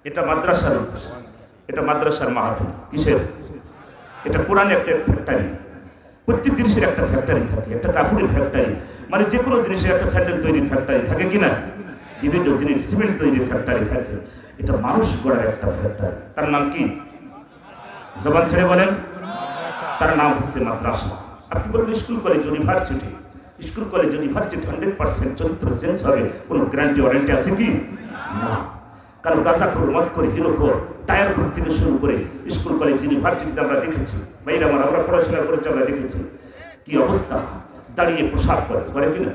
এটা মাদ্রাসার, এটা মাদ্রাসার মাহফিল। কিসের? এটা কোরআনের একটা ফ্যাক্টরি। প্রত্যেক জিনিসের একটা ফ্যাক্টরি থাকে, একটা কাপড়ের ফ্যাক্টরি, মানে যে কোনো জিনিসের একটা স্যান্ডেল তৈরির ফ্যাক্টরি থাকে কিনা, বিভিন্ন জিনিস সিমেন্ট তৈরির ফ্যাক্টরি থাকে। এটা মানুষ গড়ার একটা ফ্যাক্টরি। তার নাম কি? জবান ছেড়ে বলেন। তার নাম হচ্ছে মাদ্রাসা। আপনি বলবেন school college university. School college university 100% চরিত্র চেঞ্জ হবে, কোনো গ্যারান্টি ওয়ারেন্টি আছে কি? না। কারণ গাঁজাখোর, মদখোর, হিরোখোর, টায়ারখোর থেকে শুরু করে স্কুল কলেজ ইউনিভার্সিটিতে আমরা দেখেছি, বাইরে আমরা পড়াশোনা করেছি, আমরা দেখেছি কি অবস্থা। দাঁড়িয়ে পোশাক করে কিনা?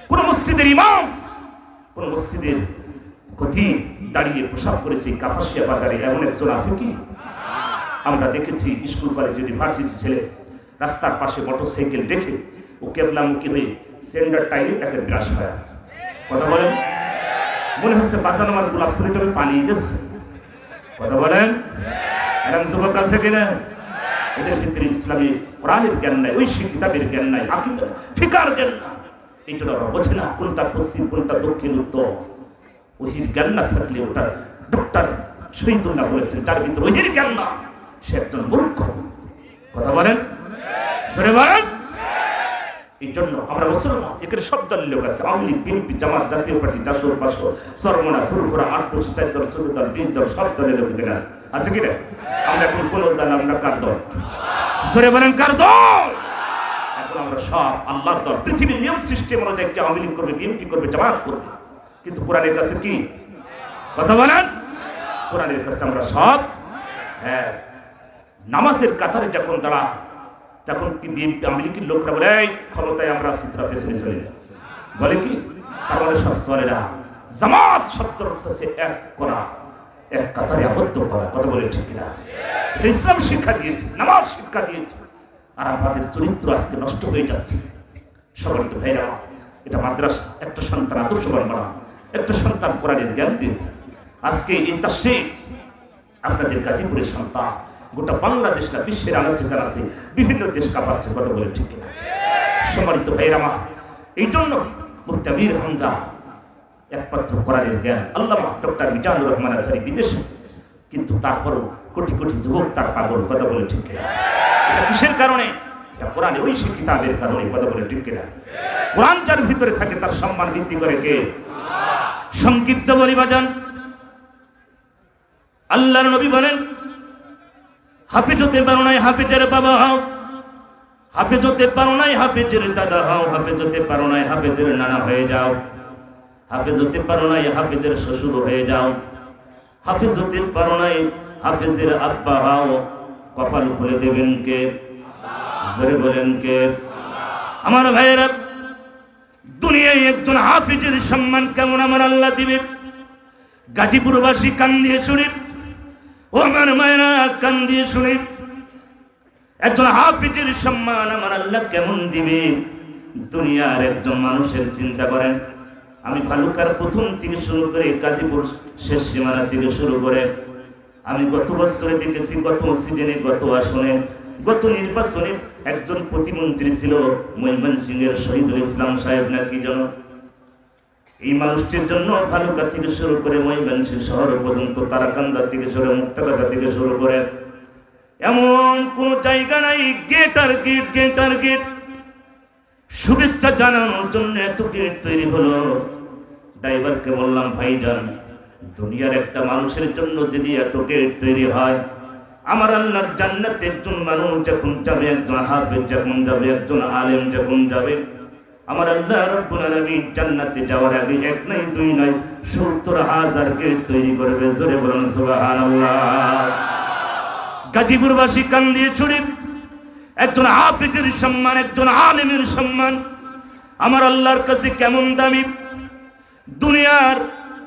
কোন মসজিদের ইমাম, কোন মসজিদের খতিব দাঁড়িয়ে পোশাক করেছে কাপাসিয়া বাজারে এমন একজন আছে কি? আমরা দেখেছি স্কুল কলেজ ইউনিভার্সিটি ছেলে রাস্তার পাশে মোটরসাইকেল রেখে ও কেবলামুখী হয়ে সেন্ডার টাইমে একের গ্রাস হয়। কথা বলেন, মনে হচ্ছে বাঁচানো আমার গোলাপ ফুলিটা পানি দিচ্ছে। কথা বলেন, এরকম যুবক আছে কিনা? এদের ভিতরে ইসলামী কোরআনের জ্ঞান নাই, ঐশী কিতাবের জ্ঞান নাই, আকীদা ফিকার জ্ঞান না। এইটা ওরা বোঝে না কোনটা পশ্চিম, কোনটা দক্ষিণ, উত্তর। ওহির জ্ঞান না থাকলে, ওটা ডক্টর শহীদুল্লাহ বলেছেন, যার ভিতরে ওহির জ্ঞান না সে একজন মূর্খ। কথা বলেন, সরে বলেন। এই জন্য আমরা মুসলমান, এখানে সব দলের লোক আছে, আওয়ামী লীগ, বিএনপি, জামাত, জাতীয় পার্টি, জাসর, বাসর, সরমনা, ফুরফুরা, 8 4 দল, 14 দল, 20 দল, সব দলের লোক এখানে আছে। আছে কি না? আমরা এখন কোন দল? আমরা কার দল? সরে বলেন, কার দল? এখন আমরা সব আল্লাহর দল। পৃথিবীর নিয়ম সিস্টেম অনুযায়ী কি আওয়ামী লীগ করবে, বিএনপি করবে, জামাত করবে, কিন্তু কোরআনের কাছে কি? কথা বলেন, কোরআনের কাছে আমরা সব। হ্যাঁ, নামাজের কাতারে যখন দাঁড়া, তখন কি বিএনপি আওয়ামী লীগের লোকরা বলে এই ক্ষমতায় আমরা চিত্রা পেছনে চলে যাই, বলে কি? তার মানে সব চলে না। জামাত শব্দের অর্থ হচ্ছে এক করা, এক কাতারে আবদ্ধ করা। কথা বলে ঠিক না? এটা ইসলাম শিক্ষা দিয়েছে, নামাজ শিক্ষা দিয়েছে। আর আমাদের চরিত্র আজকে নষ্ট হয়ে যাচ্ছে। সবাই তো ভাইরা, এটা মাদ্রাসা। একটা সন্তান আদর্শবান বানা, একটা সন্তান কোরআনের জ্ঞান দিয়ে। আজকে এই তাসরির আপনাদের গাজীপুরের সন্তান গোটা বাংলাদেশ না বিশ্বের আলোচনা আছে, বিভিন্ন দেশ কাঁপাচ্ছে। কথা বলে ঠিক না? সম্মানিত ভাইরা, এই জন্য মুফতি আমির হামজা একমাত্র কোরআনের জ্ঞান। আল্লামা ডক্টর মিজানুর রহমান আজহারী বিদেশে, কিন্তু তারপরও কোটি কোটি যুবক তার পাগল। কথা বলে ঠিক না? এটা কিসের কারণে? এটা কোরআনে ঐশী কিতাবের কারণে। কথা বলে ঠিক না? কোরআন যার ভিতরে থাকে তার সম্মান বৃদ্ধি করে কে? সংক্ষিপ্ত বলি বাজান, আল্লাহর নবী বলেন, হাফেজ হতে পারো নাই হাফেজের বাবা হও, হাফেজ হতে পারো নাই হাফেজের দাদা হও, হাফেজ হতে পারো নাই হাফেজের নানা হয়ে যাও, হাফেজ হতে পারো নাই হাফেজের শ্বশুর হয়ে যাও, হাফেজ হতে পারো নাই হাফেজের আব্বা হও। কপাল খুলে দেবেন কে? জোরে বলেন কে? আমার ভাইয়েরা, দুনিয়ায় একজন হাফেজের সম্মান কেমন আমার আল্লাহ দিবে। গাজীপুরবাসী কান দিয়ে শুনি, ও আমার মায়েরা কান দিয়ে শুনি, একজন হাফেজের সম্মান আমার আল্লাহ কেমন দিবে। দুনিয়ার একজন মানুষের চিন্তা করেন, আমি ভালুকার প্রথম থেকে শুরু করে গাজীপুর শেষ সীমানা থেকে শুরু করে আমি গত বছরে দেখেছি, গত সিজনে, গত আসনে, গত নির্বাচনে একজন প্রতিমন্ত্রী ছিল ময়মনসিংহের শহীদুল ইসলাম সাহেব নাকি যেন। এই মানুষটির জন্য ভালুকা থেকে শুরু করে ময়মনসিংহ শহর পর্যন্ত, তারাকান্দা থেকে শুরু, মুক্তাগাছা থেকে শুরু করে এমন কোন জায়গা নাই গেট আর গেট, গেট আর গেট। শুভেচ্ছা জানানোর জন্য এত গেট তৈরি হলো। ড্রাইভারকে বললাম, ভাইজান, দুনিয়ার একটা মানুষের জন্য যদি এত গেট তৈরি হয়, আমার আল্লাহর জান্নাতে একজন মানুষ যখন যাবে, একজন হাফেজ যখন যাবে, একজন আলেম যখন যাবে, আমার আল্লাহ রাব্বুল আলামিন জান্নাতে যাওয়ার আগে এক নাই দুই নাই ৭০,০০০ গেট তৈরি করবে। জোরে বলুন সুবহানাল্লাহ। গাজীপুরবাসী কান দিয়ে ছুড়ে, একজন হাফেজের সম্মান, একজন আলেমের সম্মান আমার আল্লাহর কাছে কেমন দামি। দুনিয়ার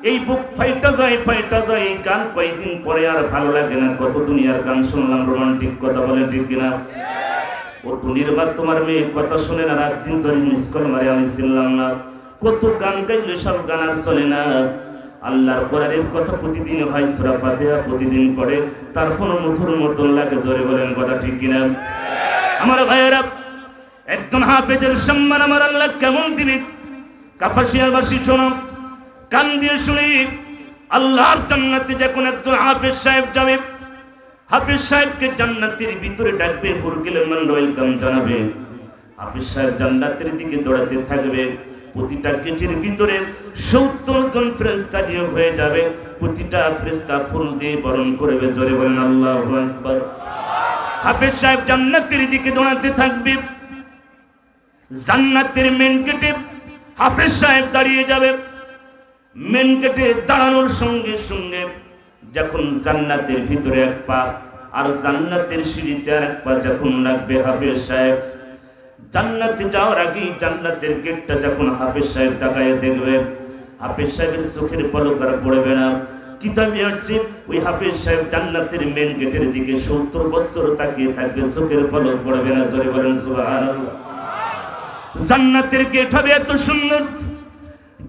এই বুক ফাইটা যায় গান কয়েকদিন পরে আর ভালো লাগে না। কত দুনিয়ার গান শুনলাম, রোমান্টিক। কথা বলে ঠিক কিনা? ও টুনির বাদ তোমার মেয়ে কথা শুনে না, রাত দিন ধরে মিস কল মারে, আমি ছিলাম না। কত গান গাইলে সব গান আর চলে না। আল্লাহর কোরআনের কথা প্রতিদিন হয়, সূরা ফাতিহা প্রতিদিন পড়ে, তারপর মধুর মতন লাগে। জোরে বলেন কথা ঠিক কিনা? আমার ভাইয়েরা, একজন হাফেজের সম্মান আমার আল্লাহ কেমন দিবে। কাপাসিয়াবাসী শোনো, কান দিয়ে শুনি, আল্লাহর জান্নাতে যখন একজন হাফেজ সাহেব যাবে, হাফেজ সাহেবকে জান্নাতের ভিতরে ডাকবে, হুরগিলমান ওয়েলকাম জানাবে। হাফেজ সাহেব জান্নাতের দিকে দৌড়াতে থাকবে। প্রতিটা গেটের ভিতরে 70 জন ফেরেশতা নিয়োগ হয়ে যাবে। প্রতিটা ফেরেশতা ফুল দিয়ে বরণ করবে। জোরে বলেন আল্লাহু আকবার। হাফেজ সাহেব জান্নাতের দিকে দৌড়াতে থাকবে। জান্নাতের মেন গেটে হাফেজ সাহেব দাঁড়িয়ে যাবে। মেন গেটে দাঁড়ানোর সঙ্গে সঙ্গে যখন জান্নাতের ভিতরে এক পা আর জান্নাতের সিঁড়িতে আর এক পা যখন রাখবে হাফেজ সাহেব, জান্নাতে যাওয়ার আগে জান্নাতের গেটটা যখন হাফেজ সাহেব তাকায় দেখবে, হাফেজ সাহেবের চোখের পলক আর পড়বে না। কিতাবে আছে ওই হাফেজ সাহেব জান্নাতের মেন গেটের দিকে 70 বছর তাকিয়ে থাকবে, চোখের পলক পড়বে না। জোরে বলেন সুবহানাল্লাহ। জান্নাতের গেট হবে এত সুন্দর,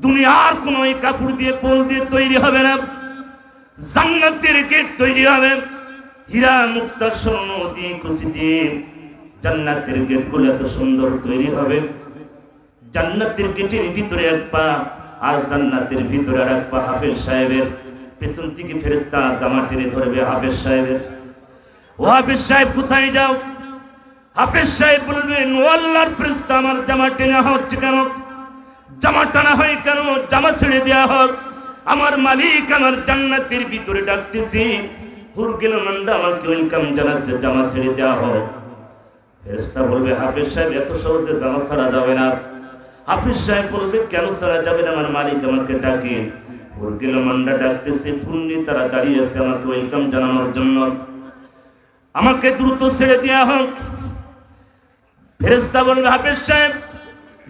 দুনিয়ার কোন ওই কাপড় দিয়ে পোল দিয়ে তৈরি হবে না। জান্নাতের গেট তৈরি হবে হীরা মুক্তা স্বর্ণ দিয়ে কুচি দিয়ে। জান্নাতের গেটগুলো এত সুন্দর তৈরি হবে। জান্নাতের গেটের ভিতরে এক পা আর জান্নাতের ভিতরে আর এক পা হাফেজ সাহেবের। পেছন থেকে ফেরেশতা জামা টেনে ধরবে হাফেজ সাহেবের। ও হাফেজ সাহেব কোথায় যাও? হাফেজ সাহেব বলবেন, ও আল্লাহর ফেরেশতা, আমার জামা টেনে হচ্ছে কেন? জামা টানা হয় কেন? জামা ছেড়ে দেওয়া হোক। আমার মালিক আমার জান্নাতের ভিতরে ডাকতেছি, হুরগিলমানরা আমাকে ওয়েলকাম জানাচ্ছে, জামা ছেড়ে দেওয়া হোক। ফেরেশতা বলবে, হাফেজ সাহেব এত সহজে জামা ছাড়া যাবে না। হাফেজ সাহেব বলবে, কেন ছাড়া যাবে না? আমার মালিক আমাকে ডাকে। হুরগিলমানরা ডাকতেছে, ফুল নিয়ে তারা দাঁড়িয়ে আছে আমাকে ওয়েলকাম জানানোর জন্য, আমাকে দ্রুত ছেড়ে দেওয়া হোক। ফেরেশতা বলবে, হাফেজ সাহেব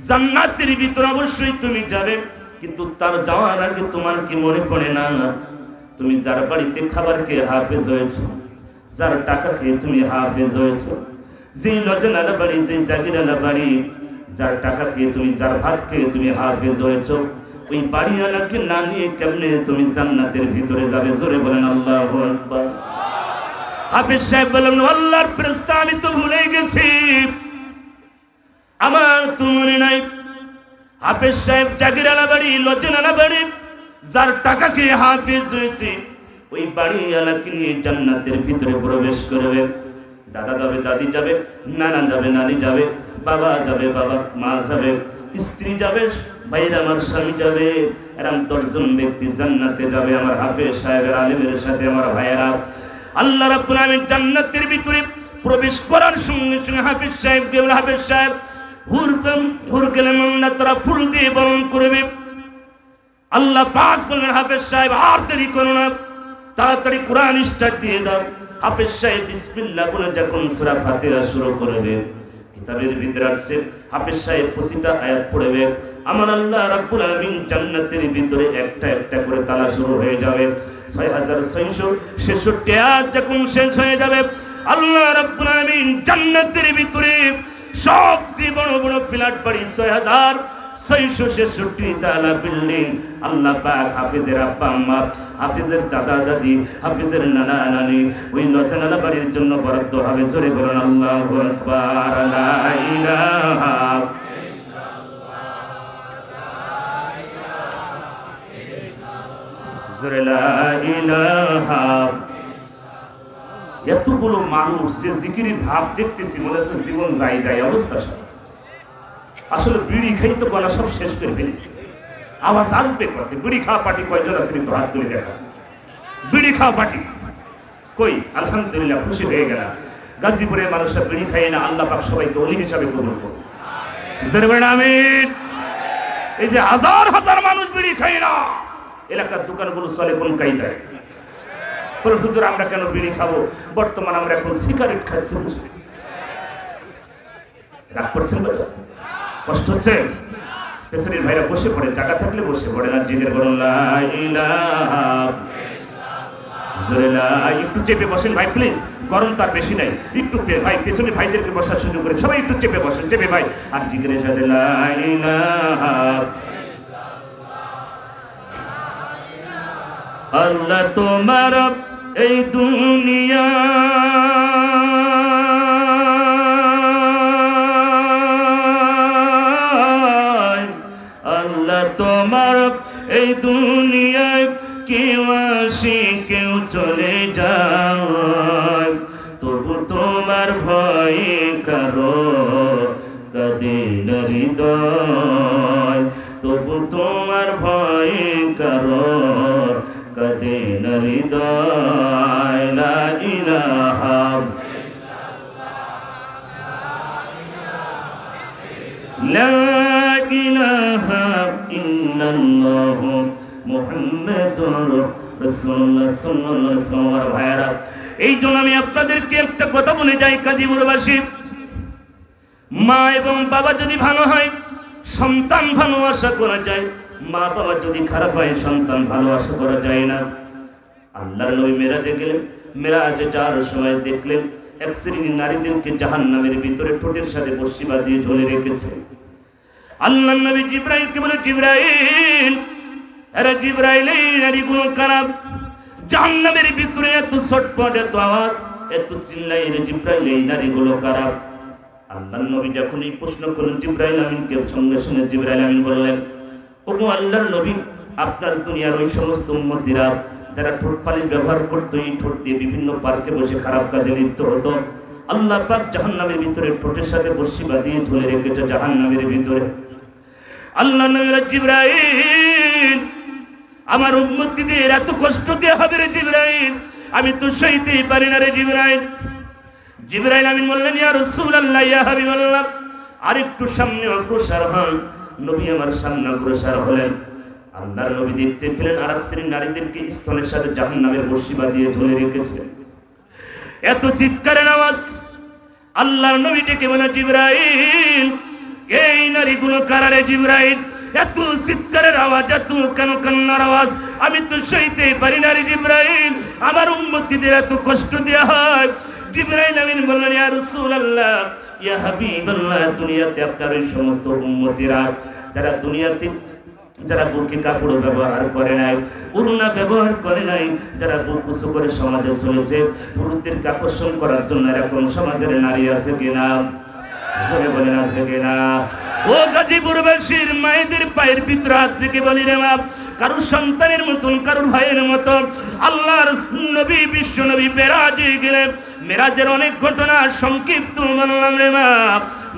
জান্নাতের ভিতরে অবশ্যই তুমি যাবে, কিন্তু তার যাওয়ার আগে তোমার কি মনে পড়ে না তুমি যার বাড়িতে খাবার খেয়ে হাফেজ হয়েছো, যার টাকা খেয়ে তুমি হাফেজ হয়েছো, যে লজনালা বাড়ি, যে জাগিরালা বাড়ি, যার টাকা খেয়ে তুমি, যার ভাত খেয়ে তুমি হাফেজ হয়েছো, ওই বাড়িওয়ালাকে না নিয়ে কেমনে তুমি জান্নাতের ভিতরে যাবে? জোরে বলেন আল্লাহু আকবার। হাফেজ সাহেব বলেন, আল্লাহর ফেরেশতা আমি তো ভুলে গেছি, আমার তো মনে নাই। হাফেজ সাহেব জাগিরালা বাড়ি, লজনালা বাড়ি, যার টাকা খেয়ে হাফেজ হয়েছে, ওই বাড়িওয়ালাকে নিয়ে জান্নাতের ভিতরে প্রবেশ করবে। দাদা যাবে, দাদি যাবে, নানা যাবে, নানি যাবে, বাবা যাবে, বাবা মা যাবে, স্ত্রী যাবে, ভাইরা আমার স্বামী যাবে। এরকম 10 জন ব্যক্তি জান্নাতে যাবে আমার হাফেজ সাহেবের আলেমের সাথে। আমার ভাইয়েরা, আল্লাহ রাব্বুল আলামিন জান্নাতের ভিতরে প্রবেশ করার সঙ্গে সঙ্গে হাফেজ সাহেবকে, হাফেজ সাহেব হুরগিলমানরা তারা ফুল দিয়ে বরণ করবে। আল্লাহ পাক বললেন, হাফেজ সাহেব আর দেরি করো না, তাড়াতাড়ি কোরআন স্টার্ট দিয়ে দাও। হাফেজ সাহেব বিসমিল্লাহ বলে যখন সূরা ফাতিহা শুরু করবে, কিতাবের ভিতরে আছে হাফেজ সাহেব প্রতিটা আয়াত পড়বে, আমার আল্লাহ রাব্বুল আলামিন জান্নাতের ভিতরে একটা একটা করে তালা শুরু হয়ে যাবে। 6666 আয়াত যখন শেষ হয়ে যাবে, আল্লাহ রাব্বুল আলামিন জান্নাতের ভিতরে সবচেয়ে বড় বড় ফ্ল্যাট বাড়ি 6666 তালা বিল্ডিং আল্লাহ পাক হাফেজের আব্বা আম্মা, হাফেজের দাদা দাদি, হাফেজের নানা নানি ওই লজনালা বাড়ির জন্য বরাদ্দ হবে। জোরে বলুন আল্লাহু আকবার। লা ইলাহা জোরে লা ইলাহা। এতগুলো মানুষ যে জিকিরের ভাব দেখতেছি, মনে হচ্ছে জীবন যাই যাই অবস্থা। আসলে বিড়ি খাই তো গলা সব শেষ করে ফেলেছে। আওয়াজ আসবে করতে। বিড়ি খাওয়া পার্টি কয়জন আছে একটু হাত তুলে দেখা। বিড়ি খাওয়া পার্টি কই? আলহামদুলিল্লাহ, খুশি হয়ে গেলাম। গাজীপুরের মানুষরা বিড়ি খায় না, আল্লাহ পাক সবাইকে ওলি হিসাবে কবুল করুন। আমিন। এই যে হাজার হাজার মানুষ বিড়ি খায় না, এলাকার দোকানগুলো চলে কোন কায়দায়? হুজুর আমরা কেন বিড়ি খাবো? বর্তমান আমরা এখন সিগারেট খাচ্ছি। রাগ করছেন? কষ্ট হচ্ছে? পেছনের ভাইরা বসে পড়ে, জায়গা থাকলে বসে পড়ে না। জিকির করুন লা ইলাহা ইল্লাল্লাহ। একটু চেপে বসেন ভাই প্লিজ, গরম তার বেশি নাই। একটু ভাই পেছনের ভাইদেরকে বসার সুযোগ করে সবাই একটু চেপে বসেন, চেপে ভাই। আর জিকিরের সাথে লা ইলাহা আল্লাহ তোমার এই দুনিয়া আল্লাহ তোমার এই দুনিয়ায় কেউ কেউ চলে যায়, তবু তোমার ভয়ে কারো কাঁদে না হৃদয়, তবু তোমার ভয়ে কারো কাঁদে না হৃদয়। লা ইলাহা লা ইলাহা ইল্লাল্লাহ মুহাম্মাদুর রাসূলুল্লাহ সাল্লাল্লাহু আলাইহি ওয়াসাল্লাম। ভাইরা, এই জন্য আমি আপনাদেরকে একটা কথা বলে যাই, গাজীপুরবাসী, মা এবং বাবা যদি ভালো হয় সন্তান ভালো আশা করা যায়, মা বাবা যদি খারাপ হয় সন্তান ভালো আশা করা যায় না। আল্লাহর নবী মেরাজে গেলেন, মেরাজে যাওয়ার সময় দেখলেন এক শ্রেণীর নারীদেরকে জাহান্নামের ভিতরে ঠোঁটের সাথে বর্শি বাঁধিয়ে ঝুলে রেখেছে। আল্লাহর নবী জিবরাইলকে বলে, জিবরাইল, আরে জিবরাইল, এই নারীগুলো কারা? জাহান্নামের ভিতরে এত ছটপট, এত আওয়াজ, এত চিল্লাই, রে জিবরাইল, এই নারীগুলো কারা? আল্লাহর নবী যখন এই প্রশ্ন করলেন জিবরাইল আমিনকে, সঙ্গে সঙ্গে জিবরাইল আমিন বললেন, ওগো আল্লাহর নবী, আপনার দুনিয়ার ওই সমস্ত উম্মতিরা যারা ঠোঁট পালিশ ব্যবহার করতো, এই ঠোঁট দিয়ে বিভিন্ন পার্কে বসে খারাপ কাজে লিপ্ত হতো, আল্লাহ পাক জাহান্নামের ভিতরে ঠোঁটের সাথে বর্শি বাঁধিয়ে ঝুলে রেখেছে জাহান্নামের ভিতরে। আল্লাহ নবী বললেন, জিবরাইল, আমার উম্মতিদের এত কষ্ট দেওয়া হবে রে জিবরাইল, আমি তো সইতেই পারি না রে জিবরাইল। জিবরাইল আমিন বললেন, ইয়া রাসূলুল্লাহ, ইয়া হাবিবাল্লাহ, আরেকটু সামনে অগ্রসর হন। নবী আমার সামনে অগ্রসর হলেন। আল্লাহর নবী দেখতে পেলেন আর এক শ্রেণীর নারীদেরকে স্তনের সাথে জাহান্নামের বর্শি বাঁধিয়ে ঝুলে রেখেছে। এত চিৎকারের আওয়াজ। আল্লাহর নবী ডেকে বলে, জিবরাইল, এই নারীগুলো কারা রে জিবরাইল? এত চিৎকারের আওয়াজ, এত কেন কান্নার আওয়াজ, আমি তো সইতে পারি না রে জিবরাইল, আমার উম্মতিদের এত কষ্ট দেওয়া হয়। জিবরাইল আমিন বললেন, ইয়া রাসূলুল্লাহ, ইয়া হাবিবাল্লাহ, দুনিয়াতে আপনার এই সমস্ত উম্মতিরা যারা দুনিয়াতে যারা বুকে কাপড় ব্যবহার করে নাই, ওড়না ব্যবহার করে নাই, যারা বুক উঁচু করে সমাজে চলেছে, পুরুষদেরকে আকর্ষণ করার জন্য এরকম সমাজের নারী আছে কিনা? জোরে বলেন, আছে কিনা? ও গাজীপুরবাসীর মায়েদের পায়ের ভিতরে হাত রেখে বলি রে মা, কারুর সন্তানের মতন, কারুর ভাইয়ের মতন আল্লাহর নবী বিশ্ব নবী মেরাজে গেলেন। মেরাজের অনেক ঘটনা সংক্ষিপ্ত বললাম রে মা।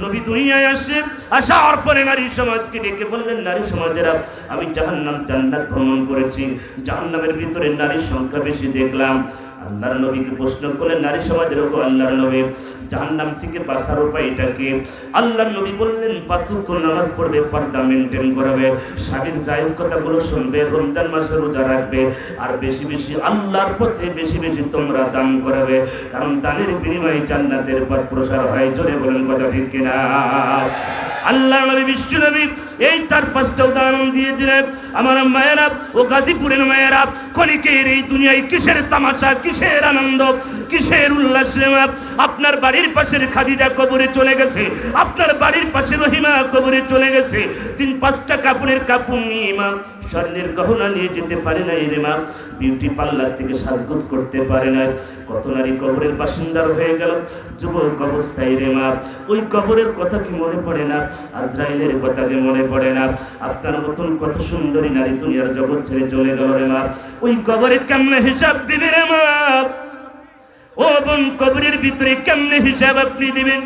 নবী দুনিয়ায় আসে, আসার পরে নারী সমাজকে ডেকে বললেন, নারী সমাজেরা, আমি জাহান্নাম জান্নাত ভ্রমণ করেছি, জাহান্নামের ভিতরে নারীর সংখ্যা বেশি দেখলাম। আল্লাহর নবীকে প্রশ্ন করলেন, নারী সমাজের ওপর আল্লাহর নবী, জাহান্নাম থেকে বাঁচার উপায়টা কি? আল্লাহর নবী বললেন, 5 ওয়াক্ত নামাজ পড়বে, পর্দা মেনটেন করবে, স্বামীর জায়েজ কথাগুলো শুনবে, রমজান মাসে রোজা রাখবে, আর বেশি বেশি আল্লাহর পথে বেশি বেশি তোমরা দান করবে, কারণ দানের বিনিময়ে জান্নাতের পথ প্রসার হয়। জোরে বলেন, কথা ঠিক কিনা? আল্লাহ নবী বিশ্ব নবী এই 4-5টা উদাহরণ দিয়ে দিলেন। আমার মায়েরা ও গাজীপুরের মায়েরা, ক্ষণিকের এই দুনিয়ায় কিসের তামাশা, কিসের আনন্দ, কিসের উল্লাস? আপনার বাড়ির পাশের খাদিজা কবরে চলে গেছে, আপনার বাড়ির পাশে রহিমা কবরে চলে গেছে, 3-5টা কাপড়ের কাপড় নিয়ে মা স্বর্ণের গহনা নিয়ে যেতে পারে নাই রে মা, বিউটি পার্লার থেকে সাজগোজ করতে পারে না। কত নারী কবরের বাসিন্দার হয়ে গেল যুবক অবস্থায় রে মা। ওই কবরের কথা কি মনে পড়ে না? আজরাইলের কথা কি মনে পড়ে না? আপনার মতন কত সুন্দরী নারী দুনিয়ার জগৎ ছেড়ে চলে গেল রে মা। ওই কবরে কেমনে হিসাব দিবে রে মা? ও বোন, কবরের ভিতরে কেমনে হিসাব আপনি দিবেন?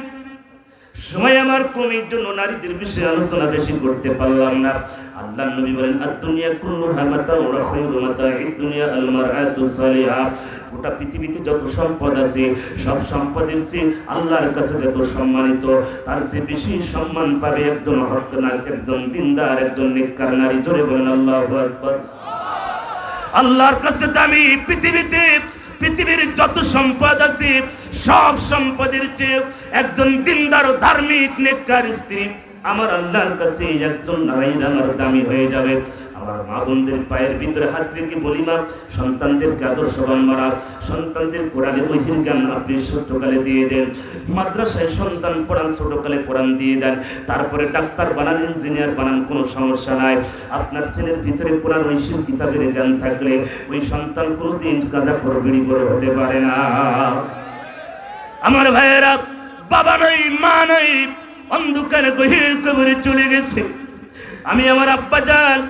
সময় আমার কমির জন্য নারীদের বিষয়ে আলোচনা বেশি করতে পারলাম না। আল্লাহর নবী বলেন, আদ-দুনিয়া কুল্লুহা মাতাউন ওয়া খায়রু মাতাঈদ দুনিয়া আল মারআতু সালিহা। গোটা পৃথিবীতে যত সম্পদ আছে, সব সম্পদের চেয়ে আল্লাহর কাছে যত সম্মানিত, তার চেয়ে বেশি সম্মান পাবে একজন হকনার, একজন দিনদার, একজন নেককার নারী। জোরে বলেন আল্লাহু আকবার। আল্লাহর কাছে দামি পৃথিবীর যত সম্পদ আছে, সব সম্পদের চেয়ে একজন দিনদার, ধার্মিক, নেককার স্ত্রী আমার আল্লাহর কাছে একজন নারীর আমার দামি হয়ে যাবে। আমার মা বোনদের পায়ের ভিতরে হাত রেখে বলি, মা, সন্তানদেরকে আদর্শবান মারা, সন্তানদের কোরআনে ওহীর জ্ঞান আপনি ছোটকালে দিয়ে দেন, মাদ্রাসায় সন্তান পড়ান, ছোটকালে কোরআন দিয়ে দেন, তারপরে ডাক্তার বানান, ইঞ্জিনিয়ার বানান, কোনো সমস্যা নাই। আপনার ছেলের ভিতরে কোরআন ঐশীর কিতাবের জ্ঞান থাকলে ওই সন্তান কোনোদিন গাঁজাখোর, বিড়িখোর হতে পারে না। আমার ভাইয়েরা, বাবা নাই, মা নাই, অন্ধকারে গহীর কবরে চলে গেছে। আমি আমার আব্বা জান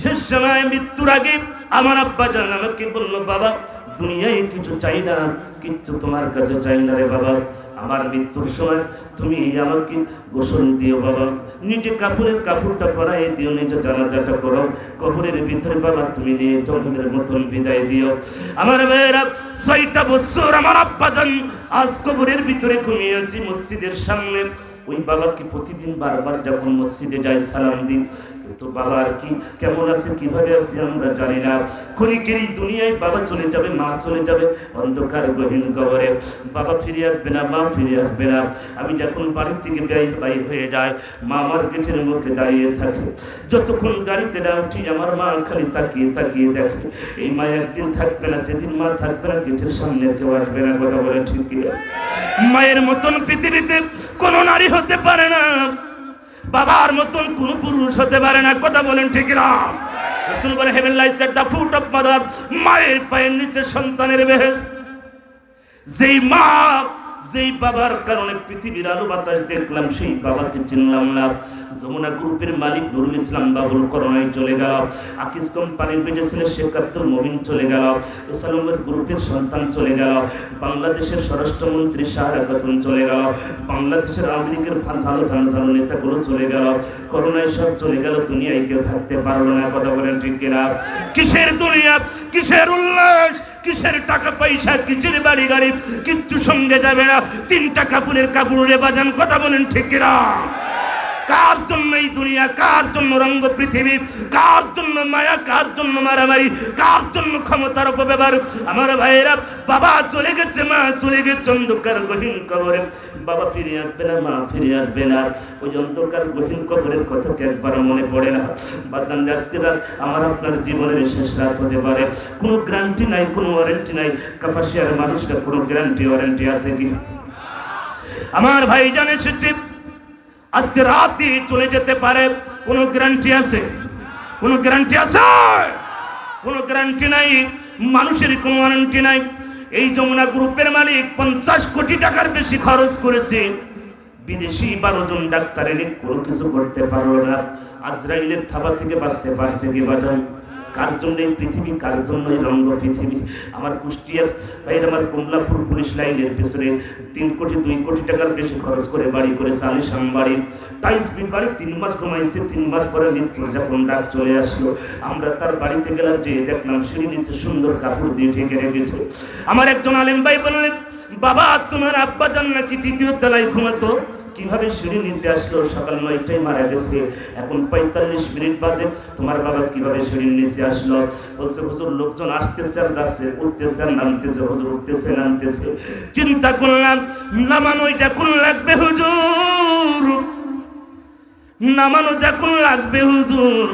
শেষ সময় মৃত্যুর আগে আমার আব্বা জান আমাকে বলল, বাবা দুনিয়ায় কিছু চাই না, কিচ্ছু তোমার কাছে চাই না রে বাবা, আমার মৃত্যুর সময় তুমি আমাকে গোসল দিও বাবা, নিজে কাপড়টা পরাই দিও, নিজে জানাজাটা করো, কবরের ভিতরে বাবা তুমি নিয়ে জন্মের মতন বিদায় দিও। আমার ভাইয়েরা 6টা বছর আমার আব্বা জান আজ কবরের ভিতরে ঘুমিয়েছি মসজিদের সামনে। ওই বাবাকে প্রতিদিন বারবার যখন মসজিদে যাই সালাম দিই, তো বাবা আর কি কেমন আছে কিভাবে আছে আমরা জানি না। ক্ষণিকের এই দুনিয়ায় বাবা চলে যাবে, মা চলে যাবে অন্ধকার গহীন কবরে, বাবা ফিরে আসবে না, মা ফিরে আসবে না। আমি যখন বাড়ির থেকে বাইর হয়ে যায়, মা আমার গেটের মুখে দাঁড়িয়ে থাকে, যতক্ষণ গাড়িতে না উঠি আমার মা খালি তাকিয়ে তাকিয়ে দেখে। এই মা একদিন থাকবে না, যেদিন মা থাকবে না গেটের সামনে কেউ আসবে না। কথা বলে ঠিক কিনা? মায়ের মতন পৃথিবীতে কোনো নারী হতে পারে না, বাবার মতন কোন পুরুষ হতে পারে না। কথা বলেন ঠিক না? রাসূল বলে heaven lies at the foot of mother, মায়ের পায়ের নিচে সন্তানের বেহেশত। যেই মা যেই বাবার কারণে পৃথিবীর আলো বাতাস দেখলাম, সেই বাবাকে চিনলাম না। যমুনা গ্রুপের মালিক নুরুল ইসলাম বাবুল করোনায় চলে গেল, আকিস কোম্পানির বেজেছিলেন শেখ আব্দুল মমিন চলে গেল, এসালমের গ্রুপের সন্তান চলে গেল, বাংলাদেশের স্বরাষ্ট্রমন্ত্রী শাহরা খাতুন চলে গেল, বাংলাদেশের আওয়ামী লীগের ভালো নেতাগুলো চলে গেল, করোনায় সব চলে গেল, দুনিয়ায় কেউ থাকতে পারলো না। কথা বলেন ঠিক কিনা? কিসের দুনিয়া, কিসের উল্লাস, কিসের টাকা পয়সা, কিসের বাড়ি গাড়ি, কিচ্ছু সঙ্গে যাবে না। 3টা কাপড়ে বাজান। কথা বলেন ঠিক কিনা? কার জন্য এই দুনিয়া, কার জন্য রঙ্গ পৃথিবী, কার জন্য মায়া, কার জন্য মারামারি, কার জন্য ক্ষমতার অপব্যবহার? আমার ভাইয়েরা, বাবা চলে গেছে, মা চলে গেছে অন্ধকার গহীন কবরে, বাবা ফিরে আসবে না, মা ফিরে আসবে না। ওই অন্ধকার গহীন কবরের কথা কি একবার মনে পড়ে না? বাদান আজকে রাত আমার আপনার জীবনের শেষ রাত হতে পারে, কোনো গ্যারান্টি নাই, কোনো ওয়ারেন্টি নাই। কাপাসিয়ার মানুষরা কোনো গ্যারান্টি ওয়ারেন্টি আছে কি? আমার ভাই জানে এসেছে আজকে রাতে চলে যেতে পারে, কোনো গ্যারান্টি আছে? কোনো গ্যারান্টি আছে? কোনো গ্যারান্টি নাই, মানুষের কোনো ওয়ারেন্টি নাই। এই যমুনা গ্রুপের মালিক 50 কোটি টাকার বেশি খরচ করেছে, বিদেশি 12 জন ডাক্তার এনে কোনো কিছু করতে পারলো না। আজরাইলের থাবা থেকে বাঁচতে পারছে কি বাজান? কার জন্য এই পৃথিবী, কার জন্য এই রঙ্গ পৃথিবী? আমার কুষ্টিয়ার ভাইয়ের, আমার কমলাপুর পুলিশ লাইনের পেছনে 3 কোটি 2 কোটি টাকার বেশি খরচ করে বাড়ি করেছে, আলিশান বাড়ি, টাইলস বাড়ি। 3 মাস ঘুমাইছে, 3 মাস পরে মৃত্যুর যখন ডাক চলে আসলো, আমরা তার বাড়িতে গেলাম, যে দেখলাম সিঁড়ি নিচে সুন্দর কাপড় দিয়ে ঢেকে রেখেছে। আমার একজন আলেম ভাই বললেন, বাবা তোমার আব্বা জান নাকি 3য় তলায় ঘুমাতো, কিভাবে সিঁড়ি নিচে আসলো? সকাল 9টায় মারা গেছে, এখন 45 মিনিট বাজে, তোমার বাবা কিভাবে সিঁড়ির নিচে আসলো? বলছে হুজুর লোকজন আসতেছে আর যাচ্ছে, উঠতেছে আর নামতেছে, হুজুর উঠতেছে নামতেছে। চিন্তা করলাম নামানো এটা কোন লাগবে হুজুর, নামানো যখন লাগবে হুজুর,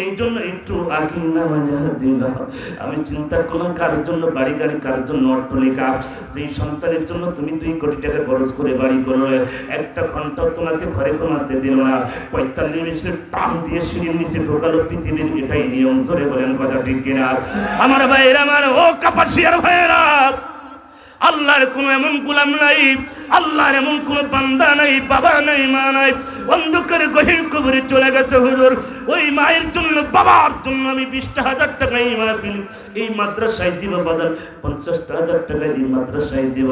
এই জন্য একটু আগে নামাজা দিলাম। আমি চিন্তা করলাম কার জন্য বাড়ি গাড়ি, কার জন্য অট্টালিকা? যেই সন্তানের জন্য তুমি 2 কোটি টাকা খরচ করে বাড়ি করলে, 1টা ঘন্টাও তোমাকে ঘরে ঘুমাতে দিল না, 45 মিনিট টান দিয়ে সিঁড়ির নিচে ঢোকালো পৃথিবীর, এটাই নিয়ম। জোরে বলেন কথা ঠিক কিনা? আমার ভাইয়েরা, আমার ও কাপাসিয়ার ভাইয়েরা, আল্লাহর কোনো এমন গোলাম নাই, আল্লাহর এমন কোনো বান্দা নাই, বাবা নাই, মা নাই, অন্ধকার গহীন কবরে চলে গেছে হুজুর। ওই মায়ের জন্য, বাবার জন্য আমি 20,000 টাকা এই মাদ্রাসায় দিব, বাজার 50,000 টাকা এই মাদ্রাসায় দিব।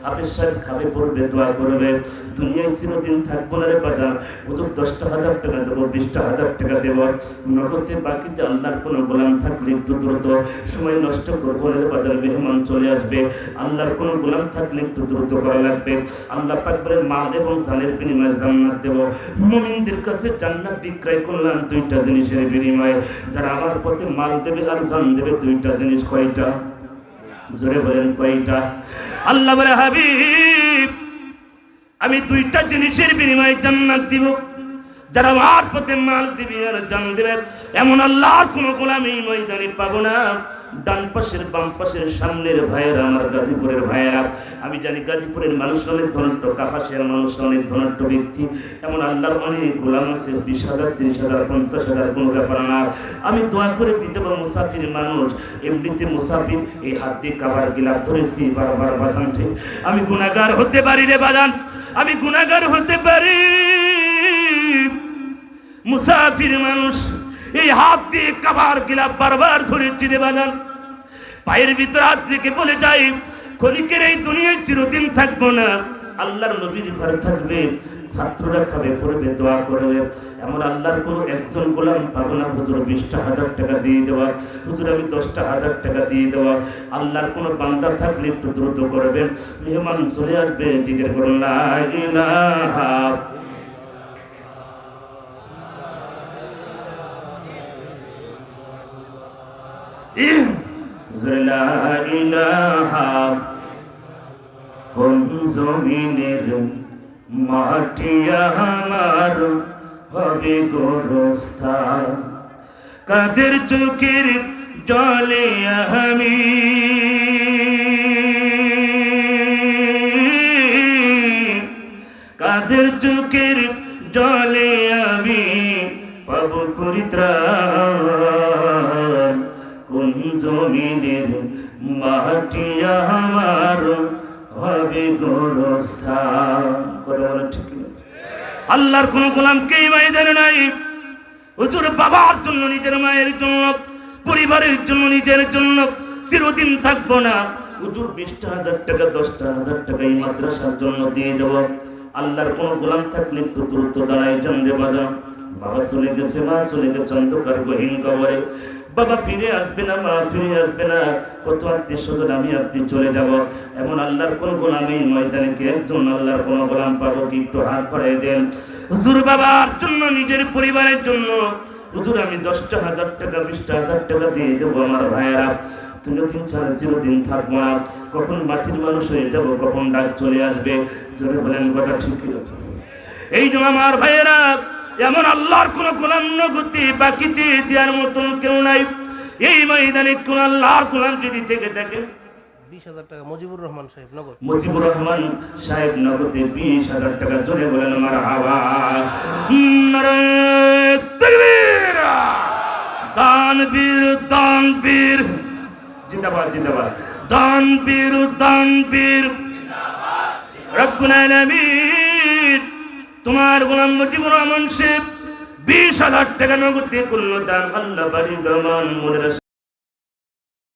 হাফেজ সাহেব খাবে, পড়বে, দোয়া করবে, দুনিয়ায় চিরদিন থাকবো না রে বাজার। হুজুর 10,000 টাকা দেবো, 20,000 টাকা দেব নগদে। বাকিতে আল্লাহর কোনো গোলাম থাকলে একটু দ্রুত, সময় নষ্ট করবো না রে বাজার, মেহমান চলে আসবে। আল্লাহর কোনো গোলাম থাকলে একটু দ্রুত করা লাগবে। আল্লাহ পাক বলেন মাল এবং জানের বিনিময়ে জান্নাত দেব। মুমিনদের কাছে জান্নাত বিক্রয় করলাম 2টা জিনিসের বিনিময়ে। যারা আমার পথে মাল দেবে আর জান দেবে, 2টা জিনিস। কয়টা? জোরে বলেন কয়টা? আল্লাহ বলে হাবিব আমি 2টা জিনিসের বিনিময়ে জান্নাত দিব। যারা আমার পথে মাল দিবে আর জান দেবে, এমন আল্লাহর কোন গোলাম এই ময়দানে পাবো না। ডান পাশের, বাম পাশের, সামনের ভাইয়েরা, আমার গাজীপুরের ভাইয়েরা, আমি জানি গাজীপুরের মানুষ অনেক ধনাঢ্য, কাপাসিয়ার মানুষ অনেক ধনাঢ্য ব্যক্তি, এমন আল্লাহর অনেক গোলাম আছে। 20,000, 30,000, 50,000 কোনো ব্যাপার না। আমি দোয়া করে দিতে পারবো। মুসাফির মানুষ, এমনিতে মুসাফির, এই হাত দিয়ে কাবার গিলাপ ধরেছি বারবার বাজান। ঠিক আমি গুনাহগার হতে পারি রে বাজান, আমি গুনাহগার হতে পারি। মুসাফির মানুষ, এই হাত দিয়ে কাবার গিলাফ বারবার ধরেছি রে বাজান। পায়ের ভিতর হাত রেখে বলে যাই, ক্ষণিকের এই দুনিয়ায় চিরদিন থাকবো না, আল্লাহর নবীর ঘরে থাকবে, ছাত্ররা খাবে, পড়বে, দোয়া করবে। এমন আল্লাহর কোনো একজন গোলাম পাবো না হুজুর 20,000 টাকা দিয়ে দেওয়া, হুজুর আমি 10,000 টাকা দিয়ে দেওয়া। আল্লাহর কোনো বান্দা থাকলে একটু দ্রুত করবেন, মেহমান চলে আসবে, জিকির করুন লা ইলাহা লা ইলাহা। কোন জমিনের মাটি আমার হবে গোরস্থান, কাদের চোখের জলে আমি কাদের চোখের জলে আমি পাব পরিত্রাণ। কোন জমিনের মাটি আমার হবে গোরস্থান। কথা বলে ঠিক না? আল্লাহর কোন গোলামকে ময়দানে নাই। হুজুর বাবার জন্য, নিজের মায়ের জন্য, পরিবারের জন্য, নিজের জন্য চিরদিন থাকবো না, হুজুর 20,000 টাকা 10,000 টাকা এই মাদ্রাসার জন্য দিয়ে দেব। আল্লাহর কোন গোলাম থাকলে একটু দ্রুত দাঁড়ায় যান রে বাবা। বাবা চলে গেছে, মা চলে গেছে অন্ধকার গহীন কবরে, বাবা ফিরে আসবে না, মা ফিরে আসবে না, কত আত্মীয় স্বজন আমি আপনি চলে যাব। এমন আল্লাহর কোন গোলাম এই ময়দানে কি একজন আল্লাহর কোন গোলাম পাবো কি? একটু হাত বাড়াই দেন। হুজুর বাবার জন্য, নিজের পরিবারের জন্য হুজুর আমি 10,000 টাকা 20,000 টাকা দিয়ে দেবো। আমার ভাইয়েরা, চিরদিন ছাড়া চিরদিন থাকবো না, কখন মাটির মানুষ হয়ে যাব, কখন ডাক চলে আসবে। জোরে বলেন কথা ঠিক কি? এই জন্য আমার ভাইয়েরা, এমন আল্লাহর কোন গোলাম নগতি বাকিতে দেওয়ার মতন কেউ নাই। এই ময়দানে কোন আল্লাহর গোলাম যদি থেকে থাকে, 20,000 টাকা মুজিবুর রহমান সাহেব নগদ। মুজিবুর রহমান সাহেব নগদে 20,000 টাকা। জোরে বলেন মারহাবা। নারায়ে তাকবীর। দানবীর দানবীর জিন্দাবাদ জিন্দাবাদ। দানবীর দানবীর রব্বুল আলামিন। তোমার গোলাম মুজিবুর রহমান সাহেব 20,000 টাকা নগদে করলো দান। আল্লাহ বাড়ি দমান মনের